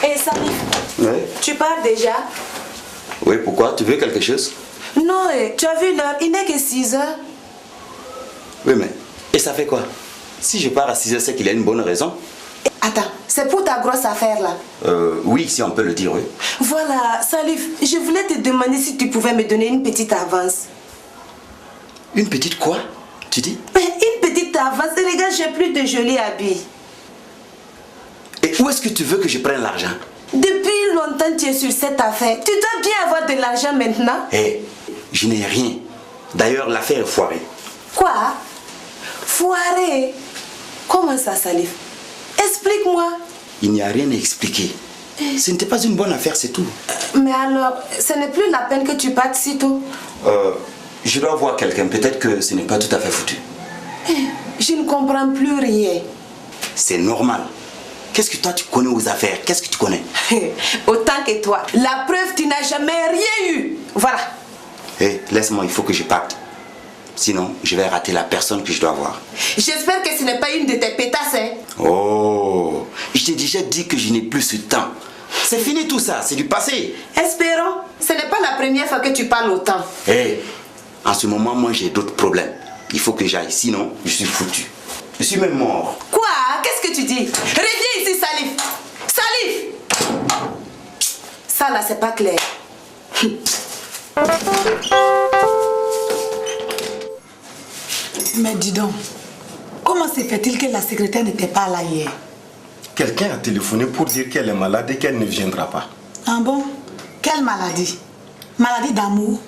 Et Salif, Oui. tu pars déjà? Oui, pourquoi? Tu veux quelque chose? Non, tu as vu l'heure, il n'est que 6 heures. Oui, mais... Et ça fait quoi? Si je pars à 6 heures, c'est qu'il y a une bonne raison. Attends, c'est pour ta grosse affaire là? Oui, si on peut le dire, oui. Voilà, Salif, je voulais te demander si tu pouvais me donner une petite avance. Une petite quoi? Tu dis? Une petite avance, regarde, j'ai plus de jolis habits. Et où est-ce que tu veux que je prenne l'argent? Depuis longtemps, tu es sur cette affaire. Tu dois bien avoir de l'argent maintenant. Hé, je n'ai rien. D'ailleurs, l'affaire est foirée. Quoi? Foirée? Comment ça, Salif? Explique-moi. Il n'y a rien à expliquer. Ce n'était pas une bonne affaire, c'est tout. Mais alors, ce n'est plus la peine que tu partes si tôt. Je dois voir quelqu'un. Peut-être que ce n'est pas tout à fait foutu. Je ne comprends plus rien. C'est normal. Qu'est-ce que toi tu connais aux affaires? Qu'est-ce que tu connais? Autant que toi. La preuve, tu n'as jamais rien eu. Voilà. Hé, laisse-moi, il faut que je parte. Sinon, je vais rater la personne que je dois voir. J'espère que ce n'est pas une de tes pétasses, hein? Oh, je t'ai déjà dit que je n'ai plus ce temps. C'est fini tout ça, c'est du passé. Espérons. Ce n'est pas la première fois que tu parles autant. Hé, en ce moment, moi j'ai d'autres problèmes. Il faut que j'aille, sinon je suis foutu. Je suis même mort. Quoi? Qu'est-ce que tu dis? Reviens ici, Salif. Salif! Ça là, c'est pas clair. Mais dis donc, comment se fait-il que la secrétaire n'était pas là hier? Quelqu'un a téléphoné pour dire qu'elle est malade et qu'elle ne viendra pas. Ah bon? Quelle maladie? Maladie d'amour?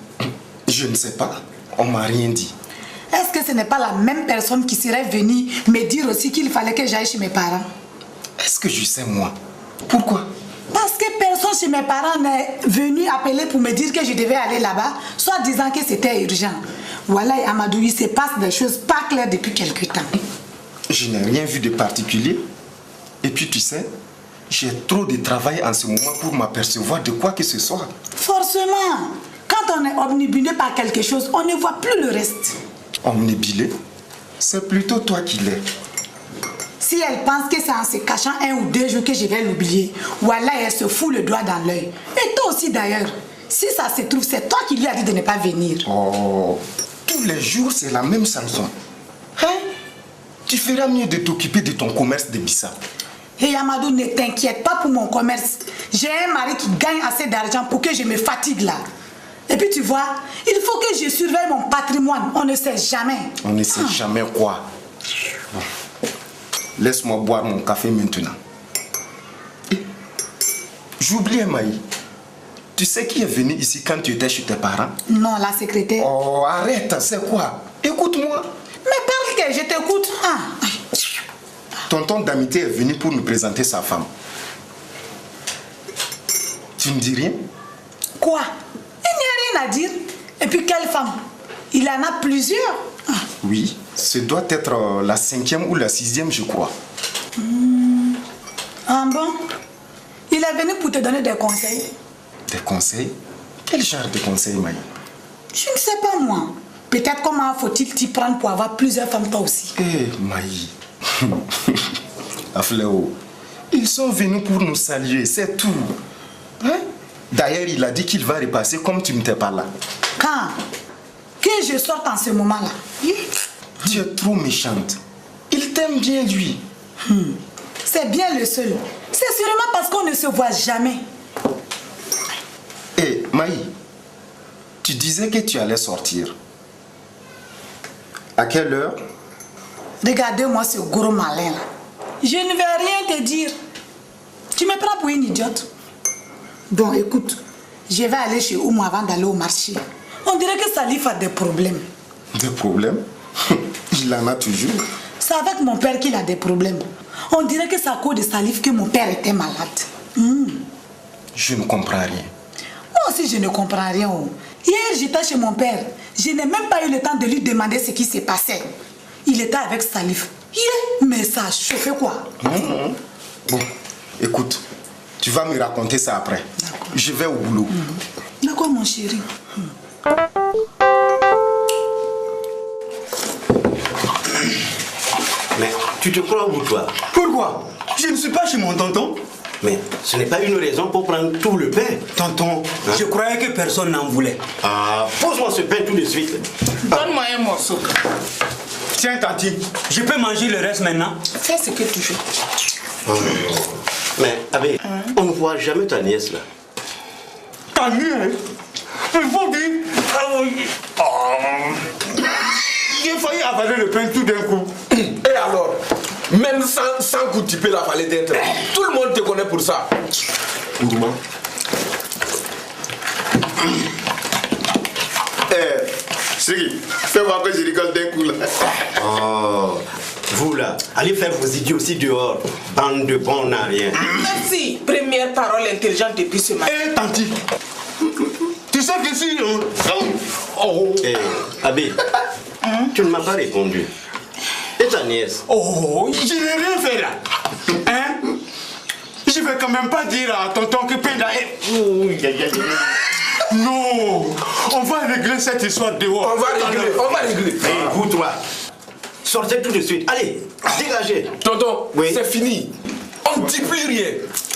Je ne sais pas. On m'a rien dit. Est-ce que ce n'est pas la même personne qui serait venue me dire aussi qu'il fallait que j'aille chez mes parents? Est-ce que je sais moi? Pourquoi? Parce que personne chez mes parents n'est venu appeler pour me dire que je devais aller là-bas, soit disant que c'était urgent. Voilà, Amadou, il se passe des choses pas claires depuis quelque temps. Je n'ai rien vu de particulier. Et puis tu sais, j'ai trop de travail en ce moment pour m'apercevoir de quoi que ce soit. Forcément, quand on est omnibulé par quelque chose, on ne voit plus le reste. Omnibulé? C'est plutôt toi qui l'es. Si elle pense que c'est en se cachant 1 ou 2 jours que je vais l'oublier, voilà, elle se fout le doigt dans l'œil. Et toi aussi d'ailleurs. Si ça se trouve, c'est toi qui lui as dit de ne pas venir. Oh, tous les jours c'est la même chanson. Hein? Tu feras mieux de t'occuper de ton commerce de bissap. Et Amadou, ne t'inquiète pas pour mon commerce. J'ai un mari qui gagne assez d'argent pour que je me fatigue là. Et puis tu vois, il faut que je surveille mon patrimoine. On ne sait jamais. On ne sait jamais quoi. Bon. Laisse-moi boire mon café maintenant. J'oublie Maï. Tu sais qui est venu ici quand tu étais chez tes parents? Non, la secrétaire. Oh, arrête, c'est quoi? Écoute-moi. Mais parle que je t'écoute. Tonton Damité est venu pour nous présenter sa femme. Tu ne dis rien? Quoi? Il n'y a rien à dire. Et puis quelle femme? Il en a plusieurs. Oui, ce doit être la 5e ou la 6e, je crois. Ah bon? Il est venu pour te donner des conseils. Des conseils? Quel genre de conseils, Maï? Je ne sais pas moi. Peut-être comment faut-il t'y prendre pour avoir plusieurs femmes toi aussi. Eh, Maï. Afléo, ils sont venus pour nous saluer, c'est tout. Hein? D'ailleurs, il a dit qu'il va repasser comme tu n'étais pas là. Quand? Que je sorte en ce moment-là. Tu es trop méchante. Il t'aime bien, lui. C'est bien le seul. C'est sûrement parce qu'on ne se voit jamais. Eh, Maï, tu disais que tu allais sortir. À quelle heure? Regardez-moi ce gros malin là. Je ne vais rien te dire. Tu me prends pour une idiote. Bon, écoute, je vais aller chez Oumou avant d'aller au marché. On dirait que Salif a des problèmes. Des problèmes? Il en a toujours. C'est avec mon père qu'il a des problèmes. On dirait que c'est à cause de Salif que mon père était malade. Je ne comprends rien. Moi aussi, je ne comprends rien. Hier, j'étais chez mon père. Je n'ai même pas eu le temps de lui demander ce qui s'est passé. Il était avec Salif. Mais ça a chauffé quoi. Bon, écoute, tu vas me raconter ça après. Je vais au boulot. D'accord, mon chéri. Mais tu te crois où, toi? Pourquoi? Je ne suis pas chez mon tonton. Mais ce n'est pas une raison pour prendre tout le pain. Tonton, je croyais que personne n'en voulait. Ah, pose-moi ce pain tout de suite. Donne-moi un morceau. Tiens, Tanti, je peux manger le reste maintenant? Fais ce que tu veux. Mais, Abbé, on ne voit jamais ta nièce là. Ta nièce? Il faut dire. J'ai failli avaler le pain tout d'un coup. Et alors, même sans coup tu peux l'avaler d'être. Tout le monde te connaît pour ça. Gourmand. Siri, fais voir que je rigole d'un coup là. Oh, vous là, allez faire vos idiots aussi dehors. Bande de bons n'a rien. Merci. Première parole intelligente depuis ce matin. Eh, Tanti, tu sais que si... Eh, Abbé, tu ne m'as pas répondu. Et ta nièce? Oh, je n'ai rien fait là. Hein? Je vais quand même pas dire à tonton que Penda est... Non, on va régler cette histoire dehors. On va régler. Eh, vous toi, sortez tout de suite. Allez, dégagez. Tonton, Oui. c'est fini. On ne dit plus rien.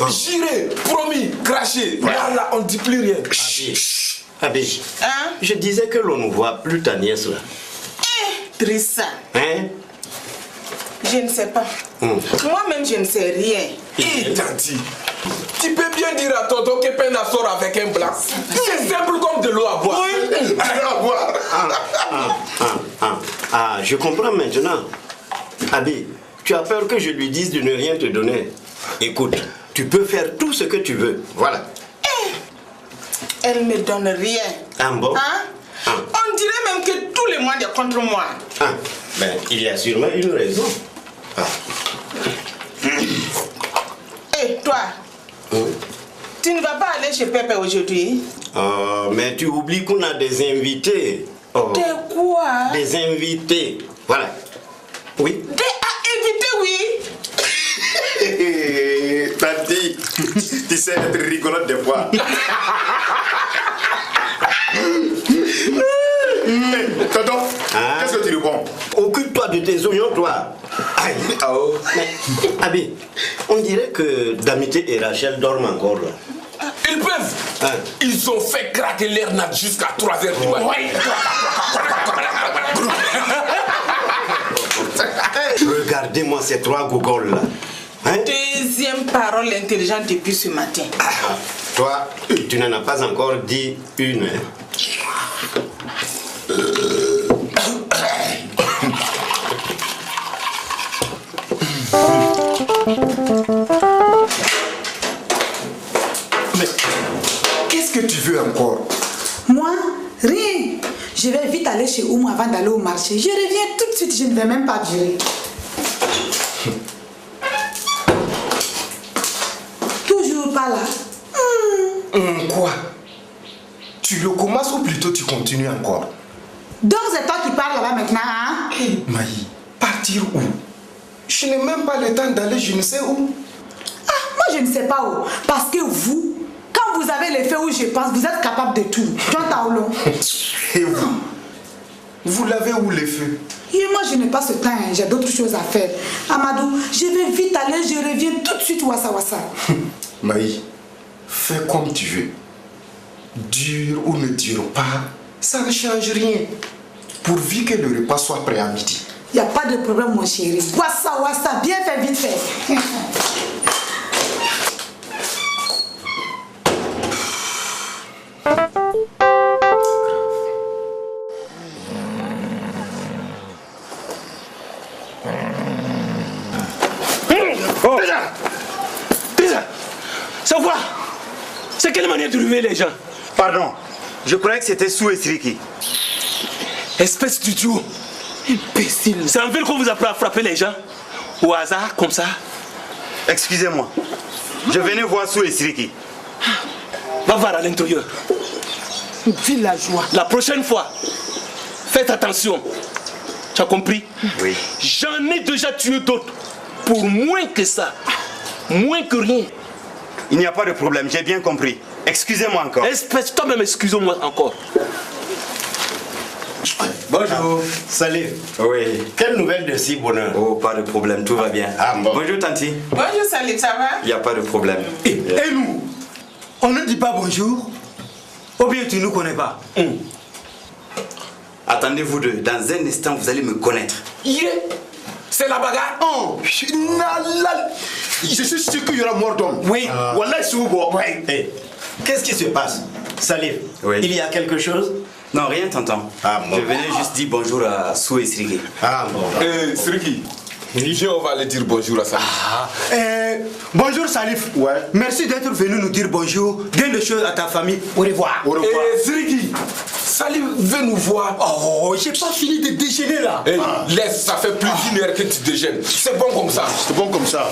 J'irai, promis, cracher. Là, on ne dit plus rien. Abbé, Hein? je disais que l'on ne voit plus ta nièce là. Trissa, Hein? je ne sais pas. Moi-même, je ne sais rien. Et Tanti, tu peux bien dire à tonton que Penda sort avec un blanc. C'est simple comme de l'eau à boire. À boire. Ah, je comprends maintenant. Abbé, tu as peur que je lui dise de ne rien te donner. Écoute, tu peux faire tout ce que tu veux. Voilà. Elle ne me donne rien. Ah bon? Hein? On dirait même que tout le monde est contre moi. Ah, ben, il y a sûrement une raison. Et toi, tu ne vas pas aller chez Pépé aujourd'hui? Oh, mais tu oublies qu'on a des invités. Oh, T'es quoi? des invités. Voilà. Oui. Invité, oui. Tanti, tu sais être rigolote des fois. Tonton, qu'est-ce que tu réponds? Occupe-toi de tes oignons, toi. Aïe. Mais, Abbé, on dirait que Damité et Rachel dorment encore là. Ils peuvent. Hein? Ils ont fait craquer l'air nat jusqu'à 3h du matin. Regardez-moi ces trois gogoles là. Hein? Deuxième parole intelligente depuis ce matin. Toi, tu n'en as pas encore dit une. Hein? Mais qu'est-ce que tu veux encore? Moi, rien. Je vais vite aller chez Oumou avant d'aller au marché. Je reviens tout de suite, je ne vais même pas durer. Toujours pas là. Quoi? Tu le commences ou plutôt tu continues encore? Donc c'est toi qui parles là-bas maintenant, hein? Maï, partir où? Je n'ai même pas le temps d'aller je ne sais où. Ah, moi je ne sais pas où. Parce que vous, quand vous avez les faits où je pense, vous êtes capable de tout. John Taolong. Et vous? Vous l'avez où les feux? Et moi je n'ai pas ce temps, hein. J'ai d'autres choses à faire. Amadou, je vais vite aller, je reviens tout de suite, wassa wassa. Maï, fais comme tu veux. Dur ou ne dure pas, ça ne change rien. Pourvu que le repas soit prêt à midi. Il n'y a pas de problème, mon chéri. Wassa wassa, bien fait, vite fait. Oh. Déjà, ça va. C'est quelle manière de ruer les gens? Pardon, je croyais que c'était sous Esriki. Espèce d'idiot. Imbécile. C'est en ville qu'on vous apprend à frapper les gens? Au hasard, comme ça? Excusez-moi, je venais voir sous Esriki. Va voir à l'intérieur. Villageois. La prochaine fois, faites attention. Tu as compris? Oui. J'en ai déjà tué d'autres. Pour moins que ça. Moins que rien. Il n'y a pas de problème, j'ai bien compris. Excusez-moi encore. Espèce, toi-même, excusez-moi encore. Bonjour. Salut. Oui. Quelle nouvelle de si bonheur? Oh, pas de problème, tout va bien. Ah, bon. Bonjour, Tanti. Bonjour Salif, ça va? Il n'y a pas de problème. Et nous, on ne dit pas bonjour? Ou bien tu ne nous connais pas? Attendez-vous deux. Dans un instant, vous allez me connaître. Yeah. C'est la bagarre. Oh, je suis sûr qu'il y aura mort d'homme. Oui. Wallah, c'est vous, bon. Hey, qu'est-ce qui se passe? Salif, Oui. il y a quelque chose? Non, rien, tonton. Ah, bon. Je venais juste dire bonjour à Sou et Sriki. Ah bon. Sriki, viens, on va aller dire bonjour à ça. Bonjour Salif. Ouais. Merci d'être venu nous dire bonjour. Bien de choses à ta famille. Au revoir. Au revoir. Sriki, Salif veut nous voir. Oh, j'ai pas fini de déjeuner là. Hey, laisse, ça fait plus d'une heure que tu déjeunes. C'est bon comme ça. C'est bon comme ça.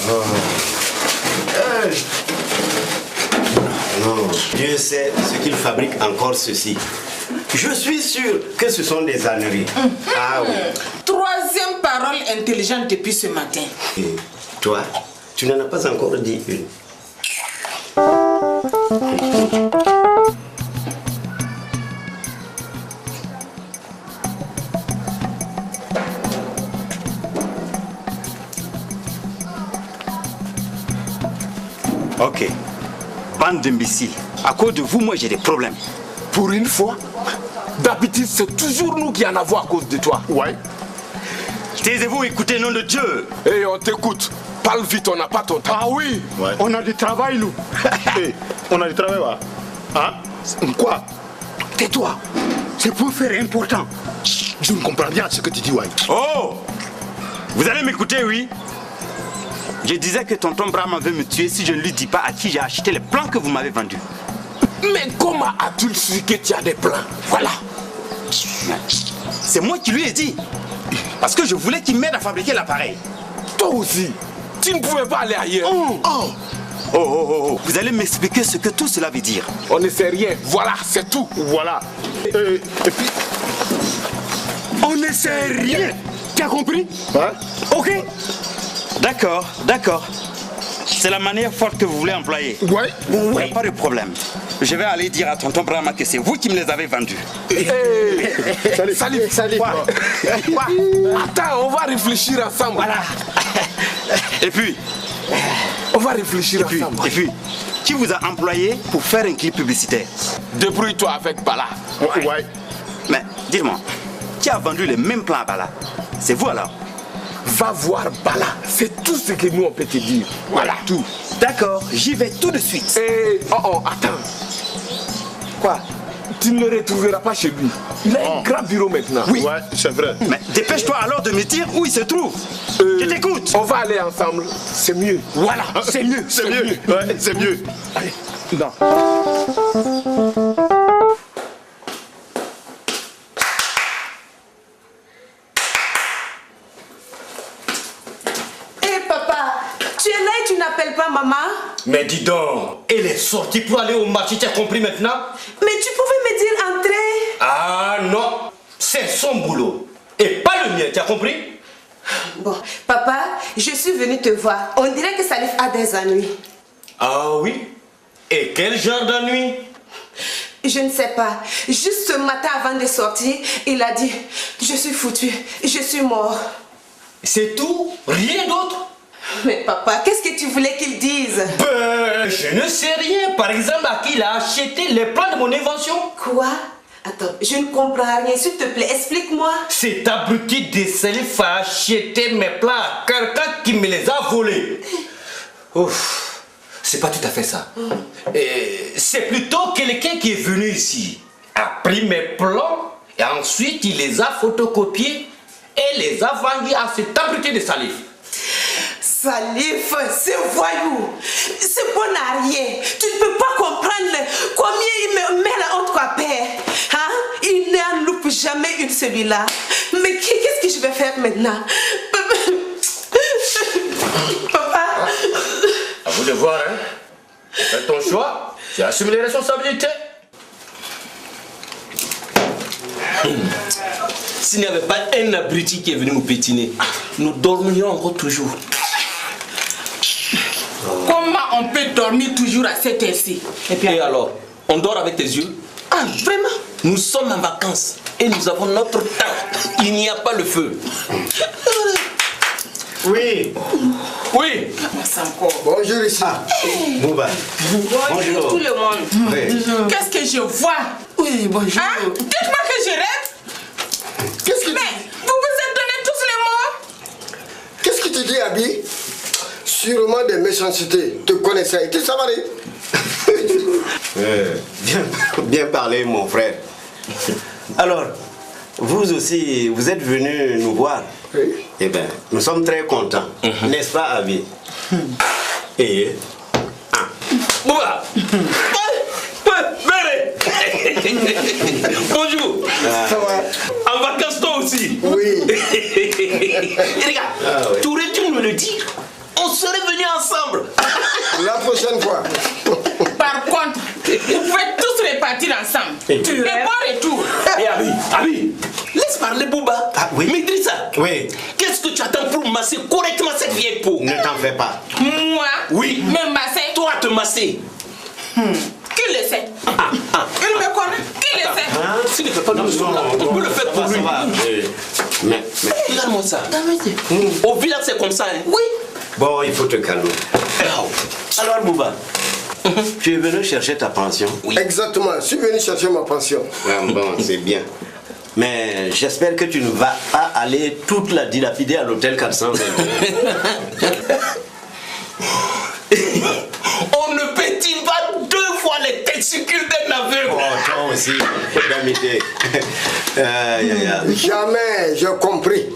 Non, Dieu sait ce qu'il fabrique encore ceci. Je suis sûr que ce sont des âneries. Ah oui. Troisième parole intelligente depuis ce matin. Et toi, tu n'en as pas encore dit une. Ok. Bande d'imbéciles. À cause de vous, moi, j'ai des problèmes. Pour une fois, d'habitude, c'est toujours nous qui en avons à cause de toi. Ouais. Taisez-vous, écoutez, nom de Dieu. Et on t'écoute. Parle vite, on n'a pas ton temps. Ah oui. Ouais. On a du travail nous. Hey, on a du travail, là. Hein? Quoi? Tais-toi. C'est pour faire important. Je ne comprends rien à ce que tu dis, ouais. Oh! Vous allez m'écouter, oui? Je disais que tonton Brahma veut me tuer si je ne lui dis pas à qui j'ai acheté les plans que vous m'avez vendus. Mais comment as-tu su que tu as des plans? Voilà. C'est moi qui lui ai dit. Parce que je voulais qu'il m'aide à fabriquer l'appareil. Toi aussi, tu ne pouvais pas aller ailleurs. Oh. Vous allez m'expliquer ce que tout cela veut dire. On ne sait rien. Voilà, c'est tout. Voilà. Et puis, On ne sait rien. Tu as compris? hein? Ok. D'accord. C'est la manière forte que vous voulez employer. Ouais. Il n'y a pas de problème. Je vais aller dire à tonton Brahma que c'est vous qui me les avez vendus. Salut. Quoi? Attends, on va réfléchir ensemble. Voilà. Et puis, On va réfléchir ensemble. qui vous a employé pour faire un clip publicitaire? Débrouille-toi avec Bala. Ouais. Mais dites-moi, qui a vendu les mêmes plans à Bala? C'est vous alors? Va voir Bala. C'est tout ce que nous on peut te dire. Voilà. Tout. D'accord, j'y vais tout de suite. Attends. Quoi? Tu ne le retrouveras pas chez lui. Il a un grand bureau maintenant. Ouais, c'est vrai. Mais dépêche-toi alors de me dire où il se trouve. Je t'écoute. On va aller ensemble. C'est mieux. Voilà, c'est mieux. C'est mieux. Ouais, c'est mieux. Non. Hé papa, tu es là et tu n'appelles pas maman? Mais dis donc, elle est sortie pour aller au marché, tu as compris maintenant? Mais tu pouvais me dire entrer. Ah non, c'est son boulot. Et pas le mien, tu as compris? Bon, papa, je suis venue te voir. On dirait que Salif a des ennuis. Ah oui? Et quel genre d'ennui? Je ne sais pas. Juste ce matin avant de sortir, il a dit « Je suis foutu, je suis mort. » C'est tout? Rien d'autre? Mais papa, qu'est-ce que tu voulais qu'il dise? Ben, je ne sais rien. Par exemple, à qui il a acheté les plans de mon invention? Quoi? Attends, je ne comprends rien. S'il te plaît, explique-moi. Cet abruti de Salif a acheté mes plans à quelqu'un qui me les a volés. Ouf, c'est pas tout à fait ça. C'est plutôt quelqu'un qui est venu ici, a pris mes plans et ensuite il les a photocopiés et les a vendus à cet abruti de Salif. Salif, c'est voyou. C'est bon à rien. Tu ne peux pas comprendre combien il me met la honte quoi, père. Hein? Il n'en loupe jamais une celui-là. Mais qu'est-ce que je vais faire maintenant? Papa. À vous de voir, hein. Fais ton choix, tu assumes les responsabilités. S'il n'y avait pas un abruti qui est venu nous pétiner, nous dormirions encore toujours. Comment on peut dormir toujours à cette heure-ci? Et puis alors, on dort avec tes yeux? Ah, vraiment? Nous sommes en vacances et nous avons notre temps. Il n'y a pas le feu. Oui. Oui. Bonjour ici. Bouba. Bonjour tout le monde. Oui. Qu'est-ce que je vois? Oui, bonjour. Hein? Dites-moi que je rêve. Qu'est-ce que Mais vous vous êtes donné tous les mots. Qu'est-ce que tu dis, Abi? Sûrement des méchancetés. Te connaissant et tu savais. Bien parlé, mon frère. Alors, vous aussi, vous êtes venu nous voir. Oui. Eh bien, nous sommes très contents. N'est-ce pas, Abi? Et... Bouba. Bonjour. Ça va? En vacances toi aussi? Oui. Et regarde, oui. tu aurais dû me le dire. On serait venus ensemble. La prochaine fois. Par contre, vous pouvez tous repartir ensemble. Et bon retour. Et Abi, laisse parler Bouba. Ah, oui. Maîtrise ça. Oui. Qu'est-ce que tu attends pour masser correctement cette vieille peau? Ne t'en fais pas. Moi, Oui. me masser. Toi te masser. Qui le sait? Il me connaît. Qui le sait? S'il ne fait pas de leçon, on peut le faire pour lui. Mais... Regarde-moi ça. Au village, c'est comme ça. Hein? Oui. Bon, il faut te calmer. Alors, Bouba, tu es venu chercher ta pension? Oui. Exactement. Je suis venu chercher ma pension. Ah, bon, c'est bien. Mais j'espère que tu ne vas pas aller toute la dilapider à l'hôtel 422. On ne pétine pas 2 fois les testicules d'un aveugle. Oh, toi aussi, d'amitié. Jamais j'ai compris.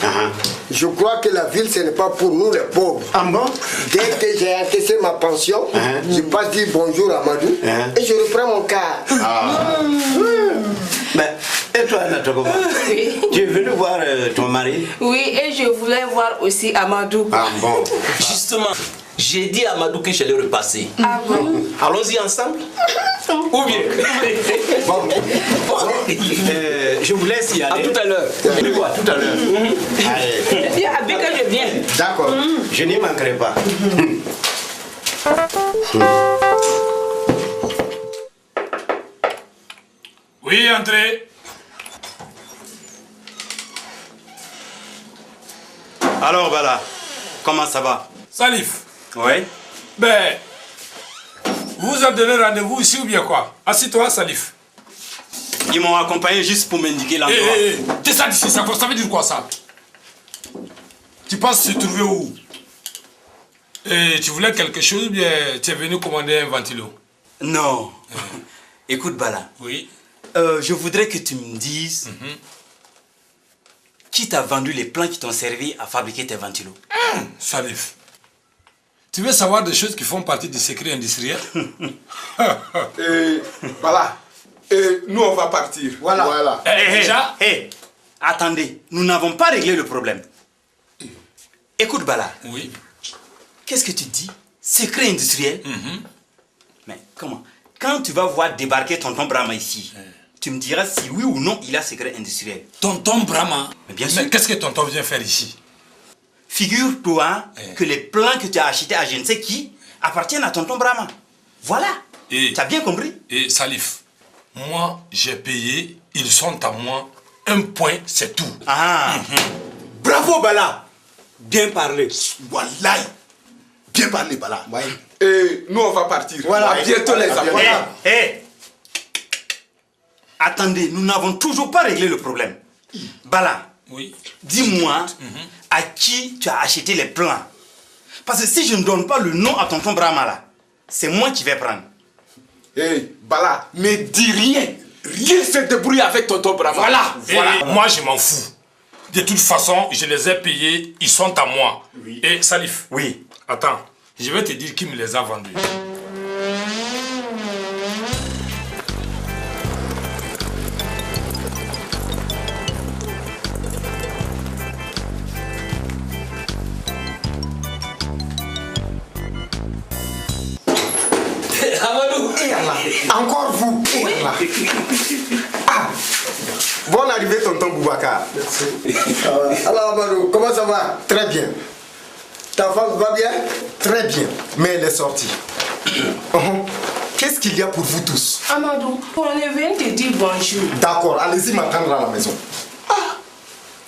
Je crois que la ville, ce n'est pas pour nous les pauvres. Ah bon? Dès que j'ai encaissé ma pension, je passe dire bonjour à Madou et je reprends mon car. Mais, et toi, Natokoma? Oui. Tu es venu voir ton mari? Oui, et je voulais voir aussi Amadou. Ah bon? Justement, j'ai dit à Madou que j'allais repasser. Ah bon? Allons-y ensemble? Ou bien? Bon. Je vous laisse y À aller. tout à l'heure. À tout à l'heure. Allez. Dis à Abi que je viens. D'accord. Je n'y manquerai pas. Oui, entrez. Alors, voilà. Comment ça va? Salif. Oui. Ben, vous vous êtes donné rendez-vous ici ou bien quoi? Assis-toi, Salif. Ils m'ont accompagné juste pour m'indiquer l'endroit. T'es ça d'ici, ça veut dire quoi ça? Tu penses se trouver où? Et tu voulais quelque chose ou bien tu es venu commander un ventilo? Non. Écoute, Bala. Oui. Je voudrais que tu me dises qui t'a vendu les plans qui t'ont servi à fabriquer tes ventilos. Salif, tu veux savoir des choses qui font partie du secret industriel? Voilà. Et nous, on va partir. Voilà. Déjà? Attendez, nous n'avons pas réglé le problème. Écoute, Bala. Oui. Qu'est-ce que tu dis? Secret industriel? Mais comment? Quand tu vas voir débarquer tonton Brahma ici, tu me diras si oui ou non il a secret industriel. Tonton Brahma? Mais bien sûr. Mais qu'est-ce que tonton vient faire ici? Figure-toi que les plans que tu as achetés à je ne sais qui appartiennent à tonton Brahma. Voilà. Tu as bien compris? Et Salif, moi j'ai payé, ils sont à moi, un point, c'est tout. Bravo, Bala. Bien parlé. Wallahi. Bien parlé, Bala. Et nous, on va partir. Voilà. À bientôt, les amis. Attendez, nous n'avons toujours pas réglé le problème. Bala, Oui. dis-moi à qui tu as acheté les plans. Parce que si je ne donne pas le nom à tonton Brahma là, c'est moi qui vais prendre. Bala, ne dis rien. Rien se débrouille avec tonton Brahma. Voilà. Et moi je m'en fous. De toute façon, je les ai payés, ils sont à moi. Oui. Et Salif. Oui. Attends, je vais te dire qui me les a vendus. Amadou. Encore vous. Ah. Bonne arrivée, tonton Boubacar. Merci. Alors, Amadou, comment ça va? Très bien. Ta femme va bien? Très bien. Mais elle est sortie. Qu'est-ce qu'il y a pour vous tous? Amadou, on est venu te dire bonjour. D'accord, allez-y m'attendre à la maison.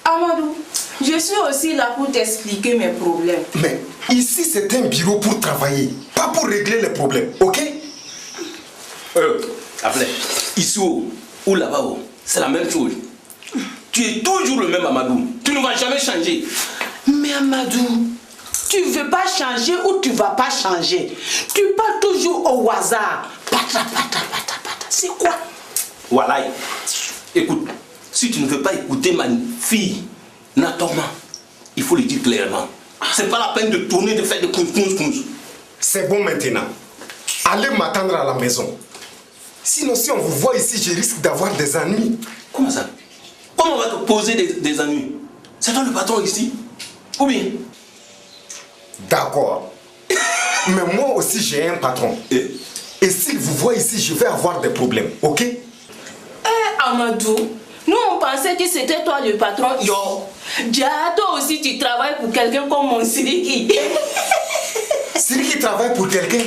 Amadou, je suis aussi là pour t'expliquer mes problèmes. Mais ici, c'est un bureau pour travailler, pas pour régler les problèmes, ok? Appelez. Ici ou là-bas, c'est la même chose. Tu es toujours le même Amadou. Tu ne vas jamais changer. Mais Amadou, tu veux pas changer ou tu vas pas changer? Tu parles toujours au hasard. Pata. C'est quoi? Voilà. Écoute, si tu ne veux pas écouter ma fille, Natoma, il faut le dire clairement. C'est pas la peine de tourner, de faire des counse. C'est bon maintenant. Allez m'attendre à la maison. Sinon, si on vous voit ici, je risque d'avoir des ennuis. Comment ça? Comment on va te poser des ennuis? C'est toi le patron ici? Ou bien? D'accord. Mais moi aussi, j'ai un patron. Et s'il vous voit ici, je vais avoir des problèmes, ok? Amadou, nous on pensait que c'était toi le patron. Yo, toi aussi tu travailles pour quelqu'un comme mon Siriki. Siriki travaille pour quelqu'un?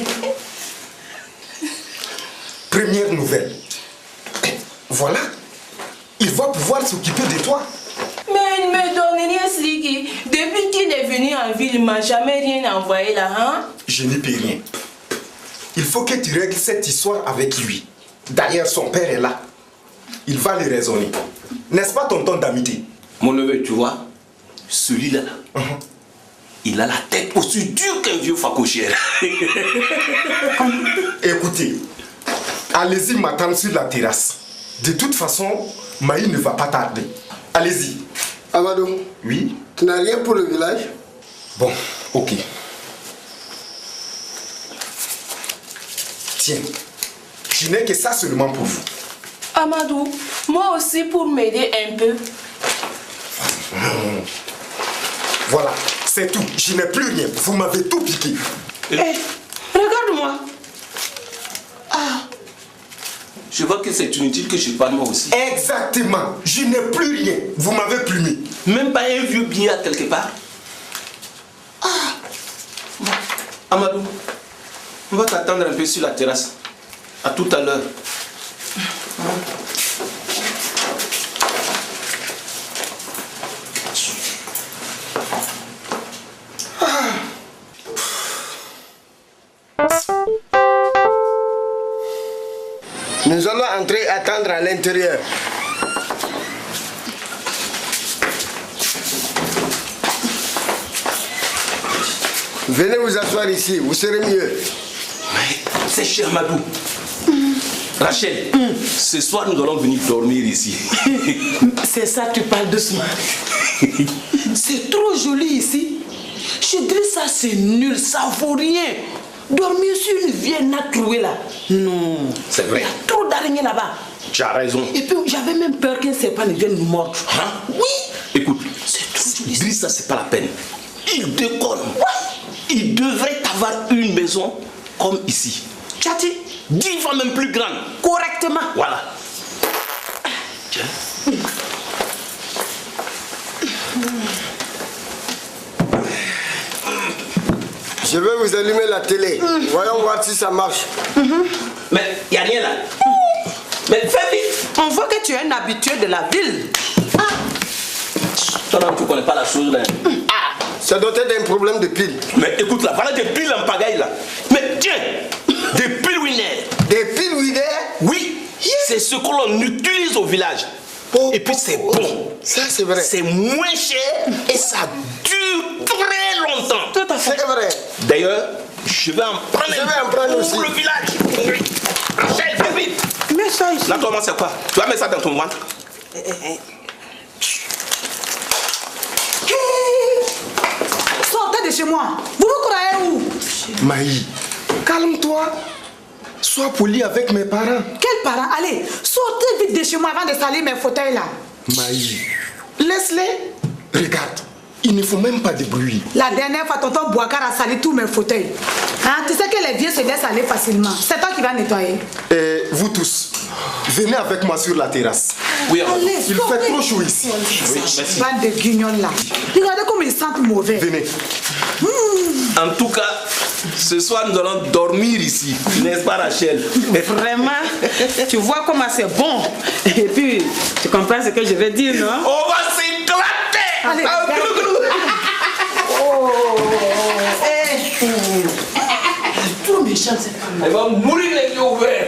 Première nouvelle. Voilà. Il va pouvoir s'occuper de toi. Mais il ne me donne rien, Siriki. Depuis qu'il est venu en ville, il ne m'a jamais rien envoyé là, hein? Je n'y peux rien. Il faut que tu règles cette histoire avec lui. D'ailleurs, son père est là. Il va le raisonner. N'est-ce pas, tonton d'amitié? Mon neveu, tu vois, celui-là, il a la tête aussi dure qu'un vieux facochère. Écoutez, allez-y m'attendre sur la terrasse. De toute façon, Maï ne va pas tarder. Allez-y. Amadou. Oui? Tu n'as rien pour le village? Bon, ok. Tiens, je n'ai que ça seulement pour vous. Amadou, moi aussi pour m'aider un peu. Voilà, c'est tout. Je n'ai plus rien. Vous m'avez tout piqué. Regarde-moi. Je vois que c'est inutile que je parle moi aussi. Exactement. Je n'ai plus rien. Vous m'avez plumé. Même pas un vieux billet à quelque part. Amadou, on va t'attendre un peu sur la terrasse. À tout à l'heure. Nous allons entrer et attendre à l'intérieur. Venez vous asseoir ici, vous serez mieux. C'est cher Amadou. Rachel, ce soir nous allons venir dormir ici. C'est ça, tu parles doucement. C'est trop joli ici. Je dirais ça, c'est nul, ça vaut rien. Dormir sur une vieille natte trouée là. Non. C'est vrai. Il y a trop d'araignées là-bas. Tu as raison. Et puis j'avais même peur qu'un serpent ne vienne nous mordre. Hein? Oui. Écoute, c'est trop joli. Dis ça, c'est pas la peine. Il déconne. Il devrait avoir une maison comme ici. Tu as dit 10 fois même plus grande. correctement. Voilà. Tiens. Je vais vous allumer la télé. Voyons voir si ça marche. Mais il n'y a rien là. Mais fais vite. On voit que tu es un habitué de la ville. Toi non, tu ne connais pas la chose là. Ça doit être un problème de pile. Mais écoute là, voilà des piles en pagaille là. Mais tiens, des piles Winner. Des piles Winner? Oui, c'est ce que l'on utilise au village. Et puis c'est bon. Ça c'est vrai. C'est moins cher et ça dure très longtemps. Tout à fait. C'est vrai. D'ailleurs, je vais en prendre aussi. pour le village. Rachel, fais vite. Mais ça ici. Là, toi, c'est quoi? Tu vas mettre ça dans ton ventre. Sortez de chez moi. Vous vous croyez où? Maï, calme-toi. Sois poli avec mes parents. Quels parents? Allez, sortez vite de chez moi avant de salir mes fauteuils là. Maï, laisse-les. Regarde, il ne faut même pas de bruit. La dernière fois, tonton Bouakar a sali tous mes fauteuils. Hein, tu sais que les vieux se laissent aller facilement. C'est toi qui vas nettoyer. Et vous tous, venez avec moi sur la terrasse. Oui, Allez, il sortez. fait trop chaud ici. Oui, merci. Bande de guignols là. Regardez comme ils sentent mauvais. Venez. En tout cas, Ce soir, nous allons dormir ici. N'est-ce pas, Rachel? Mais vraiment, tu vois comment c'est bon. Et puis, tu comprends ce que je veux dire, non? On va s'éclater. Allez, trop méchant cette femme. Elle va mourir les yeux ouverts.